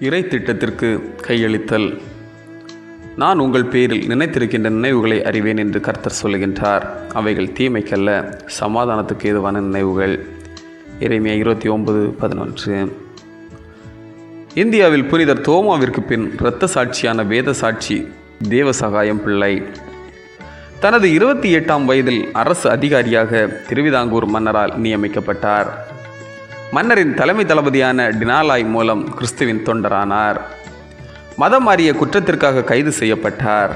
இறை திட்டத்திற்கு கையளித்தல். நான் உங்கள் பேரில் நினைத்திருக்கின்ற நினைவுகளை அறிவேன் என்று கர்த்தர் சொல்லுகின்றார். அவைகள் தீமைக்கல்ல, சமாதானத்துக்கு ஏதுவான நினைவுகள். எரேமியா 29:11. இந்தியாவில் புனிதர் தோமாவிற்கு பின் இரத்த சாட்சியான வேத சாட்சி தேவசகாயம் பிள்ளை தனது 28ஆம் வயதில் அரசு அதிகாரியாக திருவிதாங்கூர் மன்னரால் நியமிக்கப்பட்டார். மன்னரின் தலைமை தளபதியான டினாலாய் மூலம் கிறிஸ்துவின் தொண்டரானார். மதம் மாறிய குற்றத்திற்காக கைது செய்யப்பட்டார்.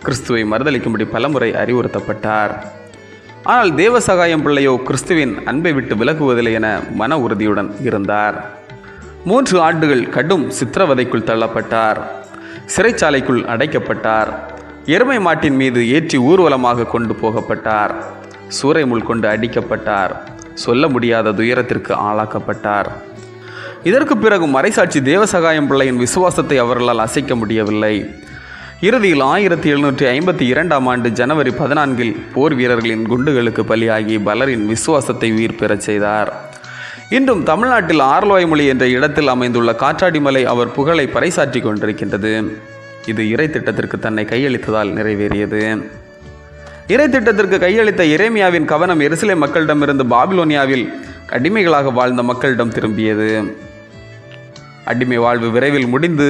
கிறிஸ்துவை மறுதளிக்கும்படி பலமுறை அறிவுறுத்தப்பட்டார். ஆனால் தேவசகாயம் பிள்ளையோ கிறிஸ்துவின் அன்பை விட்டு விலகுவதில்லை என மன உறுதியுடன் இருந்தார். 3 ஆண்டுகள் கடும் சித்திரவதைக்குள் தள்ளப்பட்டார். சிறைச்சாலைக்குள் அடைக்கப்பட்டார். எருமை மாட்டின் மீது ஏற்றி ஊர்வலமாக கொண்டு போகப்பட்டார். சூறைமுள் கொண்டு அடிக்கப்பட்டார். சொல்ல முடியாத துயரத்திற்கு ஆளாக்கப்பட்டார். இதற்கு பிறகு மறைசாட்சி தேவசகாயம் பிள்ளையின் விசுவாசத்தை அவர்களால் அசைக்க முடியவில்லை. இறுதியில் 1752ஆம் ஆண்டு ஜனவரி 14 போர் வீரர்களின் குண்டுகளுக்கு பலியாகி பலரின் விசுவாசத்தை உயிர் பெறச் செய்தார். இன்றும் தமிழ்நாட்டில் ஆர்லோய்மொழி என்ற இடத்தில் அமைந்துள்ள காற்றாடிமலை அவர் புகழை பறைசாற்றி கொண்டிருக்கின்றது. இது இறை திட்டத்திற்கு தன்னை கையளித்ததால் நிறைவேறியது. இறை திட்டத்திற்கு கையளித்த எரேமியாவின் கவனம் எருசலேம் மக்களிடமிருந்து பாபிலோனியாவில் அடிமைகளாக வாழ்ந்த மக்களிடம் திரும்பியது. அடிமை வாழ்வு விரைவில் முடிந்து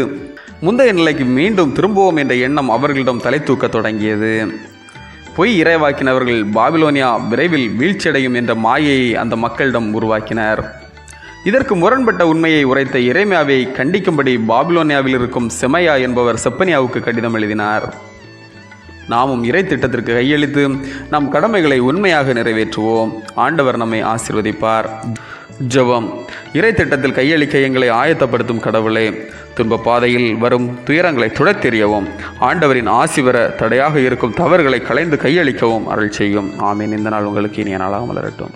முந்தைய நிலைக்கு மீண்டும் திரும்புவோம் என்ற எண்ணம் அவர்களிடம் தலை தூக்க தொடங்கியது. பொய் இறைவாக்கினவர்கள் பாபிலோனியா விரைவில் வீழ்ச்சியடையும் என்ற மாயையை அந்த மக்களிடம் உருவாக்கினர். இதற்கு முரண்பட்ட உண்மையை உரைத்த எரேமியாவை கண்டிக்கும்படி பாபிலோனியாவில் இருக்கும் செமையா என்பவர் செப்பனியாவுக்கு கடிதம் எழுதினார். நாமும் இறை திட்டத்திற்கு கையளித்து நம் கடமைகளை உண்மையாக நிறைவேற்றுவோம். ஆண்டவர் நம்மை ஆசீர்வதிப்பார். ஜெபம். இறை திட்டத்தில் கையளிக்க எங்களை ஆயத்தப்படுத்தும் கடவுளே, துன்ப பாதையில் வரும் துயரங்களை துடைத்தெறியவும், ஆண்டவரின் ஆசி வர தடையாக இருக்கும் தவறுகளை களைந்து கையளிக்கவும் அருள் செய்யும். ஆமீன். இந்த நாள் உங்களுக்கு இனிய நாளாக மலரட்டும்.